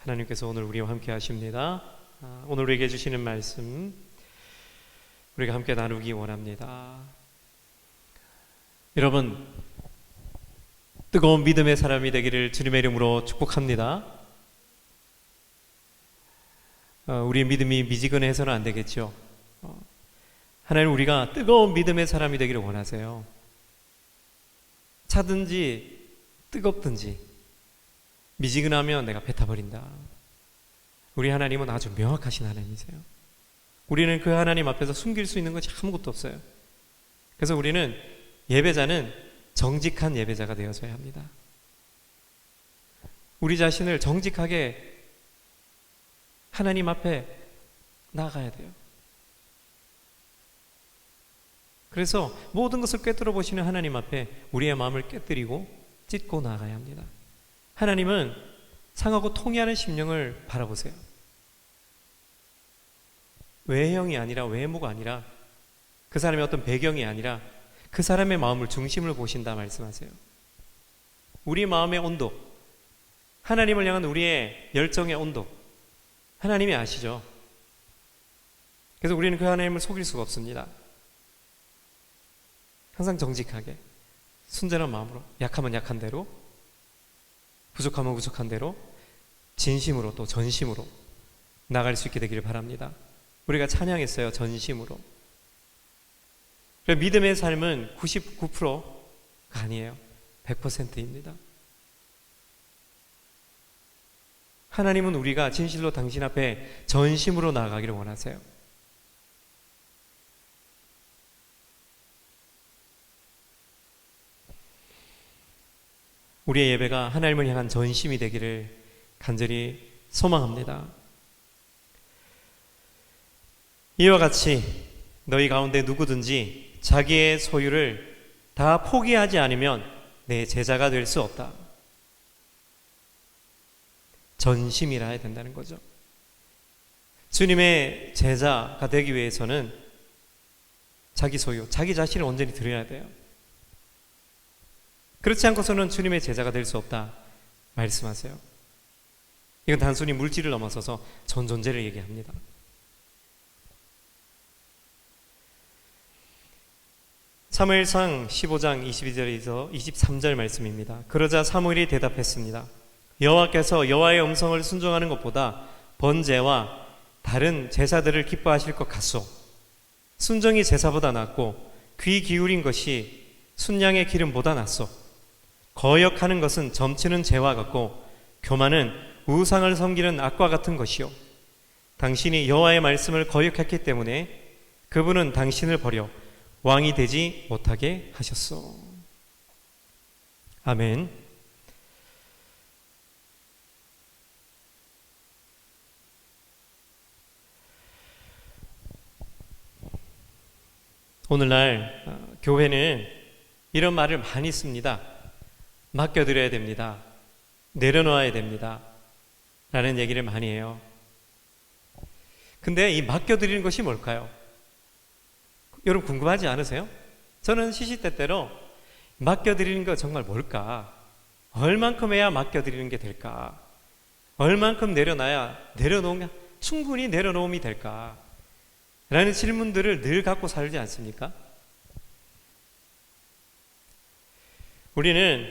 하나님께서 오늘 우리와 함께 하십니다. 오늘 우리에게 주시는 말씀 우리가 함께 나누기 원합니다. 여러분, 뜨거운 믿음의 사람이 되기를 주님의 이름으로 축복합니다. 우리의 믿음이 미지근해서는 안 되겠죠. 하나님, 우리가 뜨거운 믿음의 사람이 되기를 원하세요. 차든지 뜨겁든지 미지근하면 내가 뱉어버린다. 우리 하나님은 아주 명확하신 하나님이세요. 우리는 그 하나님 앞에서 숨길 수 있는 것이 아무것도 없어요. 그래서 우리는 예배자는 정직한 예배자가 되어져야 합니다. 우리 자신을 정직하게 하나님 앞에 나아가야 돼요. 그래서 모든 것을 꿰뚫어 보시는 하나님 앞에 우리의 마음을 깨뜨리고 찢고 나아가야 합니다. 하나님은 상하고 통회하는 심령을 바라보세요. 외형이 아니라, 외모가 아니라, 그 사람의 어떤 배경이 아니라 그 사람의 마음을 중심을 보신다 말씀하세요. 우리 마음의 온도, 하나님을 향한 우리의 열정의 온도, 하나님이 아시죠? 그래서 우리는 그 하나님을 속일 수가 없습니다. 항상 정직하게 순전한 마음으로, 약하면 약한 대로, 부족하면 부족한 대로, 진심으로 또 전심으로 나갈 수 있게 되기를 바랍니다. 우리가 찬양했어요. 전심으로. 믿음의 삶은 99%가 아니에요. 100%입니다. 하나님은 우리가 진실로 당신 앞에 전심으로 나아가기를 원하세요. 우리의 예배가 하나님을 향한 전심이 되기를 간절히 소망합니다. 이와 같이 너희 가운데 누구든지 자기의 소유를 다 포기하지 않으면 내 제자가 될 수 없다. 전심이라 해야 된다는 거죠. 주님의 제자가 되기 위해서는 자기 소유, 자기 자신을 온전히 드려야 돼요. 그렇지 않고서는 주님의 제자가 될 수 없다 말씀하세요. 이건 단순히 물질을 넘어서서 전 존재를 얘기합니다. 사무엘상 15장 22절에서 23절 말씀입니다. 그러자 사무엘이 대답했습니다. 여호와께서 여호와의 음성을 순종하는 것보다 번제와 다른 제사들을 기뻐하실 것 같소. 순종이 제사보다 낫고 귀 기울인 것이 순양의 기름보다 낫소. 거역하는 것은 점치는 재와 같고 교만은 우상을 섬기는 악과 같은 것이요. 당신이 여호와의 말씀을 거역했기 때문에 그분은 당신을 버려 왕이 되지 못하게 하셨소. 아멘. 오늘날 교회는 이런 말을 많이 씁니다. 맡겨드려야 됩니다. 내려놓아야 됩니다. 라는 얘기를 많이 해요. 근데 이 맡겨드리는 것이 뭘까요? 여러분 궁금하지 않으세요? 저는 시시때때로 맡겨드리는 거 정말 뭘까? 얼만큼 해야 맡겨드리는 게 될까? 얼만큼 내려놔야 충분히 내려놓음이 될까? 라는 질문들을 늘 갖고 살지 않습니까? 우리는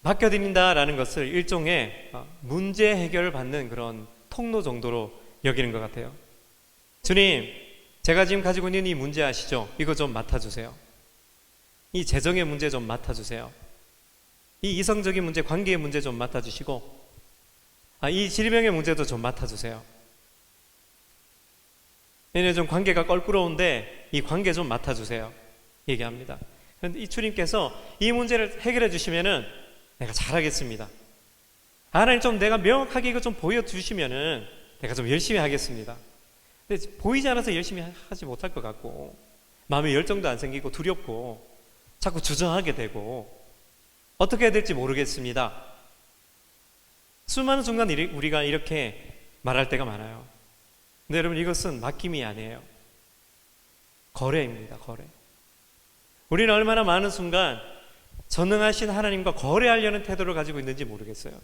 맡겨드린다라는 것을 일종의 문제 해결을 받는 그런 통로 정도로 여기는 것 같아요. 주님, 제가 지금 가지고 있는 이 문제 아시죠? 이거 좀 맡아주세요. 이 재정의 문제 좀 맡아주세요. 이 이성적인 문제, 관계의 문제 좀 맡아주시고, 이 질병의 문제도 좀 맡아주세요. 얘네 좀 관계가 껄끄러운데 이 관계 좀 맡아주세요. 얘기합니다. 그런데 이 주님께서 이 문제를 해결해 주시면은 내가 잘하겠습니다. 하나님 좀 내가 명확하게 이거 좀 보여주시면은 내가 좀 열심히 하겠습니다. 근데 보이지 않아서 열심히 하지 못할 것 같고 마음에 열정도 안 생기고 두렵고 자꾸 주저하게 되고 어떻게 해야 될지 모르겠습니다. 수많은 순간 우리가 이렇게 말할 때가 많아요. 근데 여러분, 이것은 맡김이 아니에요. 거래입니다. 거래. 우리는 얼마나 많은 순간 전능하신 하나님과 거래하려는 태도를 가지고 있는지 모르겠어요.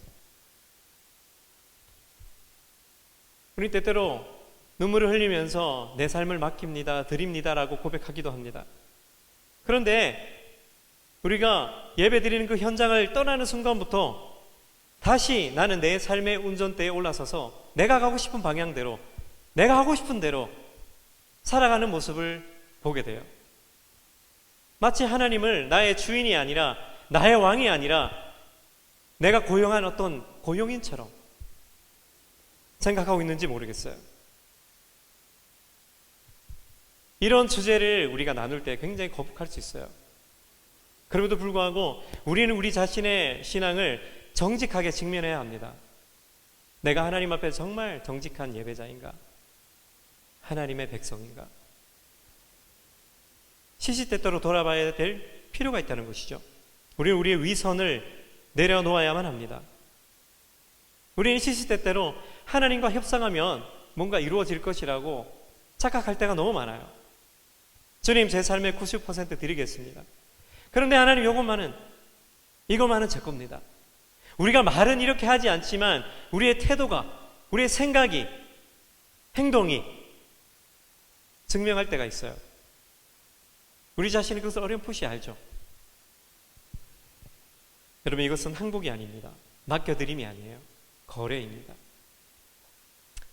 우리 때때로 눈물을 흘리면서 내 삶을 맡깁니다, 드립니다라고 고백하기도 합니다. 그런데 우리가 예배 드리는 그 현장을 떠나는 순간부터 다시 나는 내 삶의 운전대에 올라서서 내가 가고 싶은 방향대로, 내가 하고 싶은 대로 살아가는 모습을 보게 돼요. 마치 하나님을 나의 주인이 아니라, 나의 왕이 아니라 내가 고용한 어떤 고용인처럼 생각하고 있는지 모르겠어요. 이런 주제를 우리가 나눌 때 굉장히 거북할 수 있어요. 그럼에도 불구하고 우리는 우리 자신의 신앙을 정직하게 직면해야 합니다. 내가 하나님 앞에 정말 정직한 예배자인가? 하나님의 백성인가? 시시때때로 돌아봐야 될 필요가 있다는 것이죠. 우리는 우리의 위선을 내려놓아야만 합니다. 우리는 시시때때로 하나님과 협상하면 뭔가 이루어질 것이라고 착각할 때가 너무 많아요. 주님, 제 삶의 90% 드리겠습니다. 그런데 하나님, 이것만은 제 겁니다. 우리가 말은 이렇게 하지 않지만 우리의 태도가, 우리의 생각이, 행동이 증명할 때가 있어요. 우리 자신이 그것을 어렴풋이 알죠. 여러분, 이것은 항복이 아닙니다. 맡겨드림이 아니에요. 거래입니다.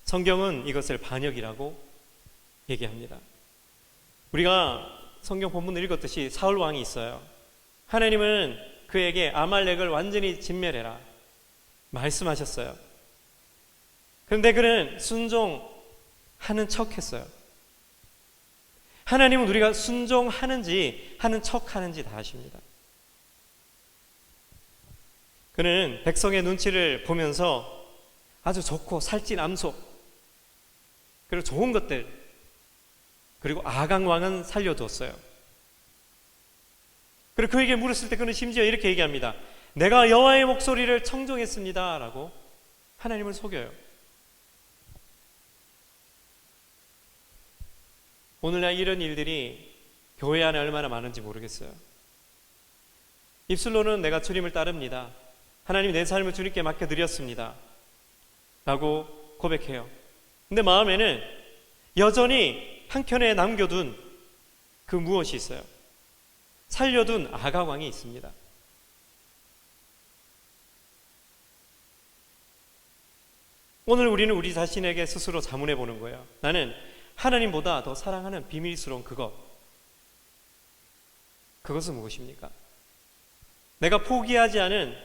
성경은 이것을 반역이라고 얘기합니다. 우리가 성경 본문을 읽었듯이 사울 왕이 있어요. 하나님은 그에게 아말렉을 완전히 진멸해라 말씀하셨어요. 그런데 그는 순종하는 척 했어요. 하나님은 우리가 순종하는지 하는 척 하는지 다 아십니다. 그는 백성의 눈치를 보면서 아주 좋고 살찐 암소, 그리고 좋은 것들, 그리고 아강 왕은 살려두었어요. 그리고 그에게 물었을 때 그는 심지어 이렇게 얘기합니다. 내가 여호와의 목소리를 청종했습니다 라고 하나님을 속여요. 오늘날 이런 일들이 교회 안에 얼마나 많은지 모르겠어요. 입술로는 내가 주님을 따릅니다, 하나님 내 삶을 주님께 맡겨드렸습니다 라고 고백해요. 근데 마음에는 여전히 한켠에 남겨둔 그 무엇이 있어요. 살려둔 아가왕이 있습니다. 오늘 우리는 우리 자신에게 스스로 자문해 보는 거예요. 나는 하나님보다 더 사랑하는 비밀스러운 그것은 무엇입니까? 내가 포기하지 않은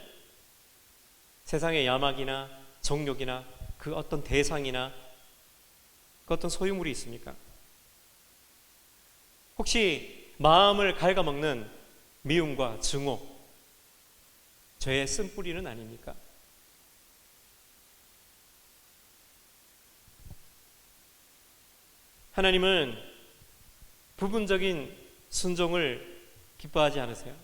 세상의 야망이나 정욕이나 그 어떤 대상이나 그 어떤 소유물이 있습니까? 혹시 마음을 갉아먹는 미움과 증오, 죄의 쓴뿌리는 아닙니까? 하나님은 부분적인 순종을 기뻐하지 않으세요.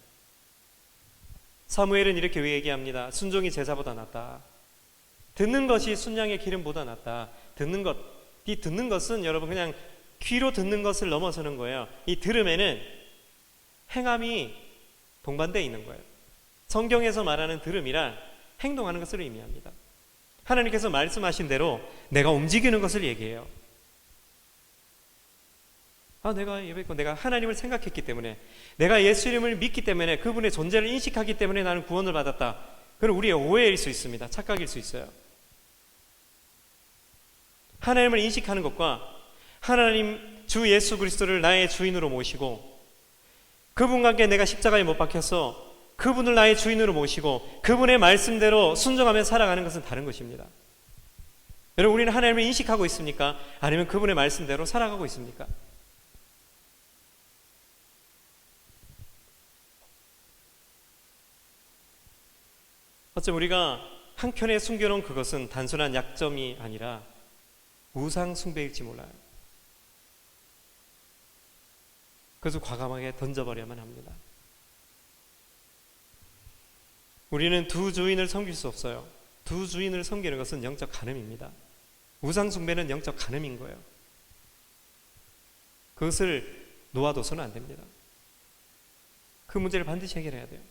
사무엘은 이렇게 얘기합니다. 순종이 제사보다 낫다. 듣는 것이 순양의 기름보다 낫다. 이 듣는 것은 여러분 그냥 귀로 듣는 것을 넘어서는 거예요. 이 들음에는 행함이 동반되어 있는 거예요. 성경에서 말하는 들음이란 행동하는 것을 의미합니다. 하나님께서 말씀하신 대로 내가 움직이는 것을 얘기해요. 내가 예배했고 내가 하나님을 생각했기 때문에, 내가 예수님을 믿기 때문에, 그분의 존재를 인식하기 때문에 나는 구원을 받았다. 그건 우리의 오해일 수 있습니다. 착각일 수 있어요. 하나님을 인식하는 것과 하나님 주 예수 그리스도를 나의 주인으로 모시고 그분과 함께 내가 십자가에 못 박혀서 그분을 나의 주인으로 모시고 그분의 말씀대로 순종하며 살아가는 것은 다른 것입니다. 여러분, 우리는 하나님을 인식하고 있습니까? 아니면 그분의 말씀대로 살아가고 있습니까? 어쩜 우리가 한켠에 숨겨놓은 그것은 단순한 약점이 아니라 우상 숭배일지 몰라요. 그래서 과감하게 던져버려야만 합니다. 우리는 두 주인을 섬길 수 없어요. 두 주인을 섬기는 것은 영적 간음입니다. 우상 숭배는 영적 간음인 거예요. 그것을 놓아둬서는 안 됩니다. 그 문제를 반드시 해결해야 돼요.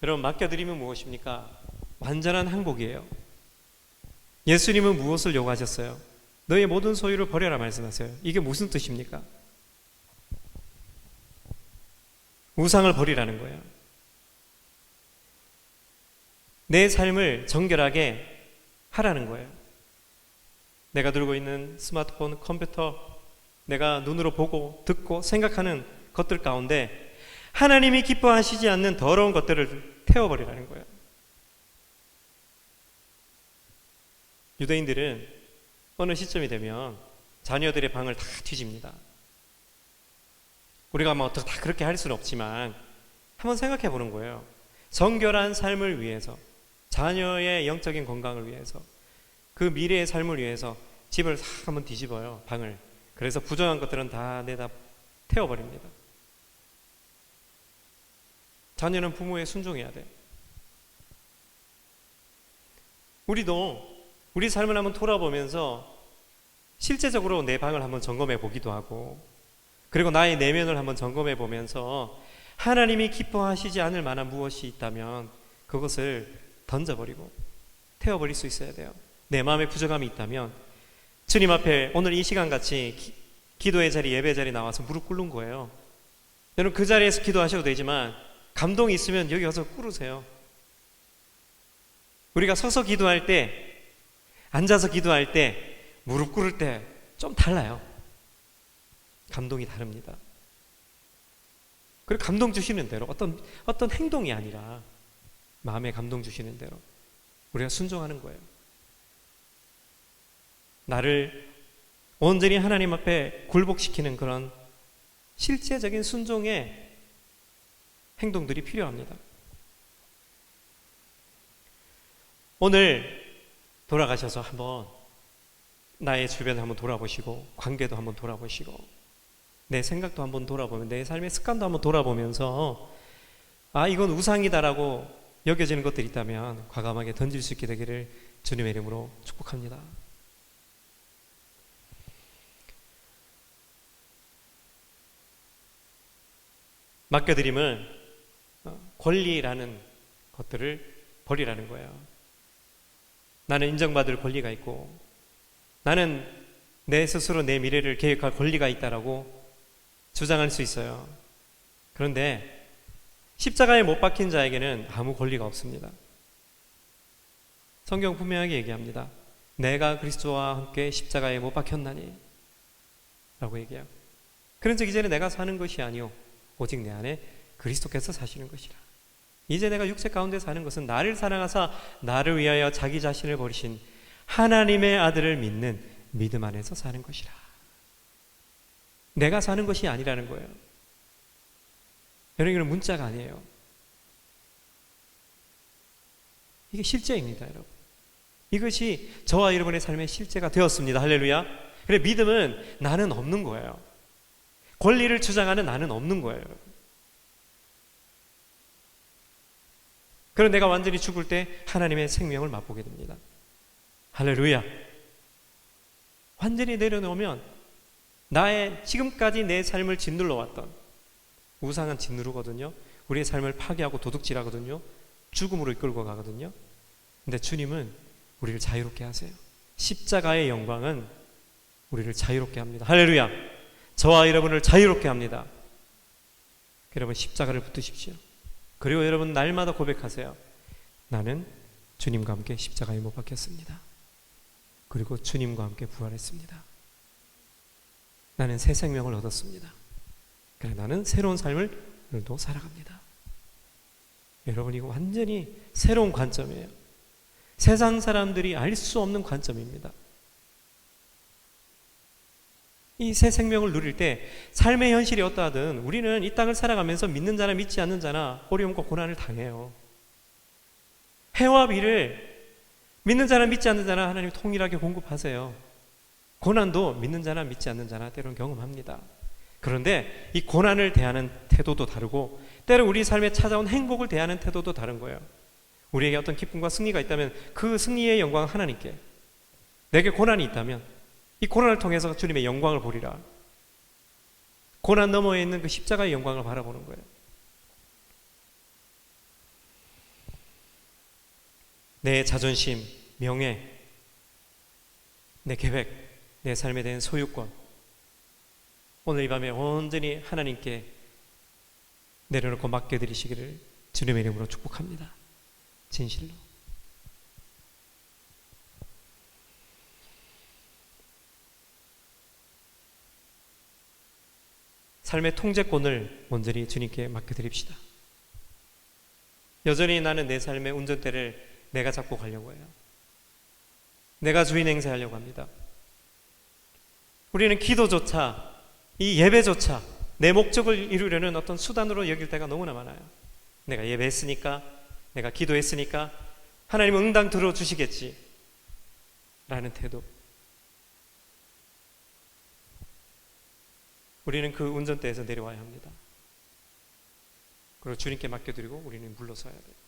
여러분, 맡겨드리면 무엇입니까? 완전한 행복이에요. 예수님은 무엇을 요구하셨어요? 너의 모든 소유를 버려라 말씀하세요. 이게 무슨 뜻입니까? 우상을 버리라는 거예요. 내 삶을 정결하게 하라는 거예요. 내가 들고 있는 스마트폰, 컴퓨터, 내가 눈으로 보고 듣고 생각하는 것들 가운데 하나님이 기뻐하시지 않는 더러운 것들을 태워버리라는 거예요. 유대인들은 어느 시점이 되면 자녀들의 방을 다 뒤집니다. 우리가 뭐 다 그렇게 할 수는 없지만 한번 생각해 보는 거예요. 정결한 삶을 위해서, 자녀의 영적인 건강을 위해서, 그 미래의 삶을 위해서 집을 싹 한번 뒤집어요, 방을. 그래서 부정한 것들은 다 내다 태워버립니다. 자녀는 부모에 순종해야 돼. 우리도 우리 삶을 한번 돌아보면서 실제적으로 내 방을 한번 점검해 보기도 하고, 그리고 나의 내면을 한번 점검해 보면서 하나님이 기뻐하시지 않을 만한 무엇이 있다면 그것을 던져버리고 태워버릴 수 있어야 돼요. 내 마음에 부정함이 있다면 주님 앞에 오늘 이 시간같이 기도의 자리, 예배 자리 나와서 무릎 꿇는 거예요. 여러분, 그 자리에서 기도하셔도 되지만 감동이 있으면 여기 와서 꿇으세요. 우리가 서서 기도할 때, 앉아서 기도할 때, 무릎 꿇을 때 좀 달라요. 감동이 다릅니다. 그리고 감동 주시는 대로, 어떤 행동이 아니라 마음에 감동 주시는 대로 우리가 순종하는 거예요. 나를 온전히 하나님 앞에 굴복시키는 그런 실제적인 순종의 행동들이 필요합니다. 오늘 돌아가셔서 한번 나의 주변을 한번 돌아보시고, 관계도 한번 돌아보시고, 내 생각도 한번 돌아보면, 내 삶의 습관도 한번 돌아보면서 이건 우상이다라고 여겨지는 것들이 있다면 과감하게 던질 수 있게 되기를 주님의 이름으로 축복합니다. 맡겨드림은 권리라는 것들을 버리라는 거예요. 나는 인정받을 권리가 있고, 나는 내 스스로 내 미래를 계획할 권리가 있다라고 주장할 수 있어요. 그런데 십자가에 못 박힌 자에게는 아무 권리가 없습니다. 성경 분명하게 얘기합니다. 내가 그리스도와 함께 십자가에 못 박혔나니 라고 얘기해요. 그런즉 이제는 내가 사는 것이 아니오 오직 내 안에 그리스도께서 사시는 것이라. 이제 내가 육체 가운데 사는 것은 나를 사랑하사 나를 위하여 자기 자신을 버리신 하나님의 아들을 믿는 믿음 안에서 사는 것이라. 내가 사는 것이 아니라는 거예요. 여러분, 이건 문자가 아니에요. 이게 실제입니다, 여러분. 이것이 저와 여러분의 삶의 실제가 되었습니다. 할렐루야. 그래, 믿음은 나는 없는 거예요. 권리를 주장하는 나는 없는 거예요. 그럼 내가 완전히 죽을 때 하나님의 생명을 맛보게 됩니다. 할렐루야. 완전히 내려놓으면 나의 지금까지 내 삶을 짓눌러 왔던 우상은 짓누르거든요. 우리의 삶을 파괴하고 도둑질하거든요. 죽음으로 이끌고 가거든요. 근데 주님은 우리를 자유롭게 하세요. 십자가의 영광은 우리를 자유롭게 합니다. 할렐루야. 저와 여러분을 자유롭게 합니다. 여러분, 십자가를 붙드십시오. 그리고 여러분, 날마다 고백하세요. 나는 주님과 함께 십자가에 못 박혔습니다. 그리고 주님과 함께 부활했습니다. 나는 새 생명을 얻었습니다. 그래, 나는 새로운 삶을 오늘도 살아갑니다. 여러분, 이거 완전히 새로운 관점이에요. 세상 사람들이 알 수 없는 관점입니다. 이 새 생명을 누릴 때 삶의 현실이 어떠하든 우리는 이 땅을 살아가면서 믿는 자나 믿지 않는 자나 어려움과 고난을 당해요. 해와 비를 믿는 자나 믿지 않는 자나 하나님 통일하게 공급하세요. 고난도 믿는 자나 믿지 않는 자나 때로는 경험합니다. 그런데 이 고난을 대하는 태도도 다르고, 때로 우리 삶에 찾아온 행복을 대하는 태도도 다른 거예요. 우리에게 어떤 기쁨과 승리가 있다면 그 승리의 영광은 하나님께, 내게 고난이 있다면 이 고난을 통해서 주님의 영광을 보리라. 고난 너머에 있는 그 십자가의 영광을 바라보는 거예요. 내 자존심, 명예, 내 계획, 내 삶에 대한 소유권, 오늘 이 밤에 온전히 하나님께 내려놓고 맡겨드리시기를 주님의 이름으로 축복합니다. 진실로. 삶의 통제권을 온전히 주님께 맡겨드립시다. 여전히 나는 내 삶의 운전대를 내가 잡고 가려고 해요. 내가 주인 행세하려고 합니다. 우리는 기도조차, 이 예배조차 내 목적을 이루려는 어떤 수단으로 여길 때가 너무나 많아요. 내가 예배했으니까, 내가 기도했으니까 하나님은 응당 들어주시겠지 라는 태도. 우리는 그 운전대에서 내려와야 합니다. 그리고 주님께 맡겨드리고 우리는 물러서야 돼요.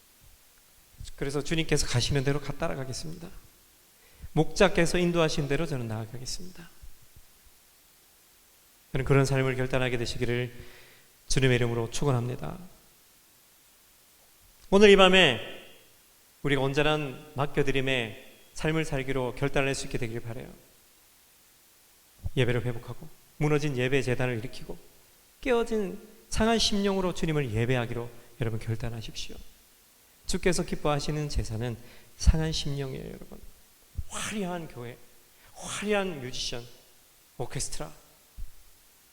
그래서 주님께서 가시는 대로 따라가겠습니다. 목자께서 인도하신 대로 저는 나아가겠습니다. 저는 그런 삶을 결단하게 되시기를 주님의 이름으로 축원합니다. 오늘 이 밤에 우리가 온전한 맡겨드림의 삶을 살기로 결단을 할 수 있게 되기를 바라요. 예배를 회복하고 무너진 예배 재단을 일으키고 깨어진 상한 심령으로 주님을 예배하기로 여러분 결단하십시오. 주께서 기뻐하시는 제사는 상한 심령이에요. 여러분, 화려한 교회, 화려한 뮤지션, 오케스트라,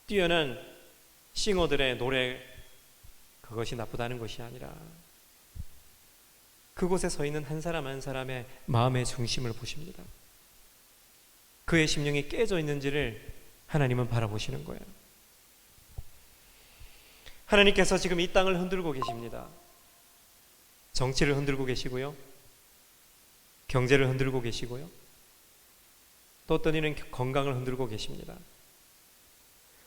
뛰어난 싱어들의 노래, 그것이 나쁘다는 것이 아니라 그곳에 서 있는 한 사람 한 사람의 마음의 중심을 보십니다. 그의 심령이 깨져 있는지를 하나님은 바라보시는 거예요. 하나님께서 지금 이 땅을 흔들고 계십니다. 정치를 흔들고 계시고요, 경제를 흔들고 계시고요, 또 어떤 이는 건강을 흔들고 계십니다.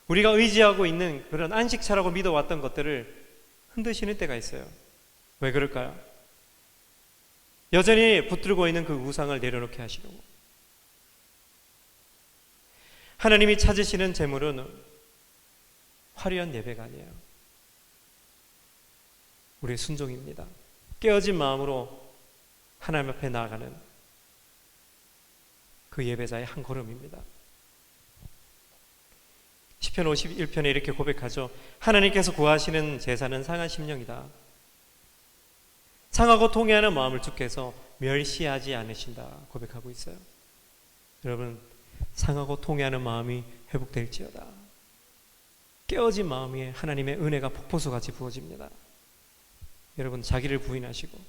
우리가 의지하고 있는 그런 안식처라고 믿어왔던 것들을 흔드시는 때가 있어요. 왜 그럴까요? 여전히 붙들고 있는 그 우상을 내려놓게 하시려고. 하나님이 찾으시는 재물은 화려한 예배가 아니에요. 우리의 순종입니다. 깨어진 마음으로 하나님 앞에 나아가는 그 예배자의 한 걸음입니다. 시편 51편에 이렇게 고백하죠. 하나님께서 구하시는 제사는 상한 심령이다. 상하고 통회하는 마음을 주께서 멸시하지 않으신다 고백하고 있어요. 여러분, 상하고 통회하는 마음이 회복될지어다. 깨어진 마음 위에 하나님의 은혜가 폭포수같이 부어집니다. 여러분, 자기를 부인하시고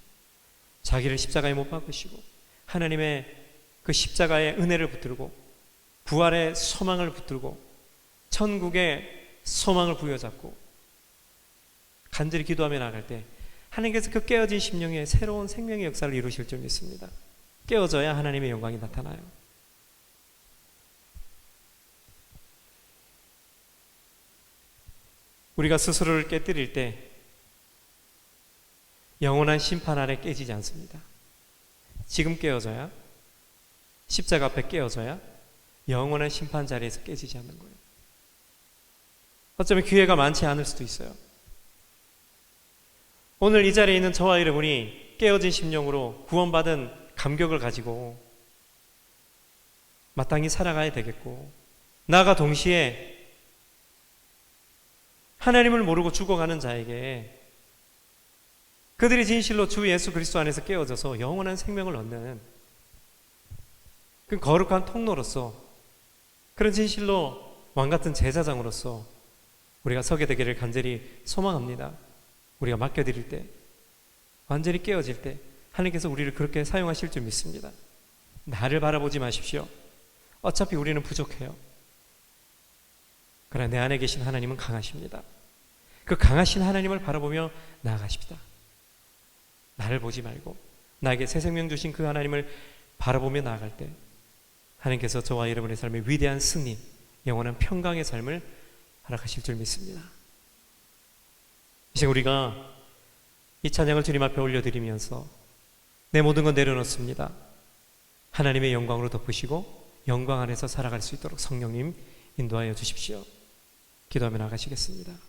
자기를 십자가에 못 박으시고 하나님의 그 십자가의 은혜를 붙들고 부활의 소망을 붙들고 천국의 소망을 부여잡고 간절히 기도하며 나갈 때 하나님께서 그 깨어진 심령에 새로운 생명의 역사를 이루실 줄 믿습니다. 깨어져야 하나님의 영광이 나타나요. 우리가 스스로를 깨뜨릴 때 영원한 심판 아래 깨지지 않습니다. 지금 깨어져야, 십자가 앞에 깨어져야 영원한 심판 자리에서 깨지지 않는 거예요. 어쩌면 기회가 많지 않을 수도 있어요. 오늘 이 자리에 있는 저와 여러분이 깨어진 심령으로 구원받은 감격을 가지고 마땅히 살아가야 되겠고, 나아가 동시에 하나님을 모르고 죽어가는 자에게 그들이 진실로 주 예수 그리스도 안에서 깨어져서 영원한 생명을 얻는 그 거룩한 통로로서, 그런 진실로 왕같은 제사장으로서 우리가 서게 되기를 간절히 소망합니다. 우리가 맡겨드릴 때, 완전히 깨어질 때 하나님께서 우리를 그렇게 사용하실 줄 믿습니다. 나를 바라보지 마십시오. 어차피 우리는 부족해요. 그러나 내 안에 계신 하나님은 강하십니다. 그 강하신 하나님을 바라보며 나아가십시다. 나를 보지 말고 나에게 새 생명 주신 그 하나님을 바라보며 나아갈 때 하나님께서 저와 여러분의 삶에 위대한 승리, 영원한 평강의 삶을 허락하실 줄 믿습니다. 이제 우리가 이 찬양을 주님 앞에 올려드리면서 내 모든 건 내려놓습니다. 하나님의 영광으로 덮으시고 영광 안에서 살아갈 수 있도록 성령님 인도하여 주십시오. 기도하며 나가시겠습니다.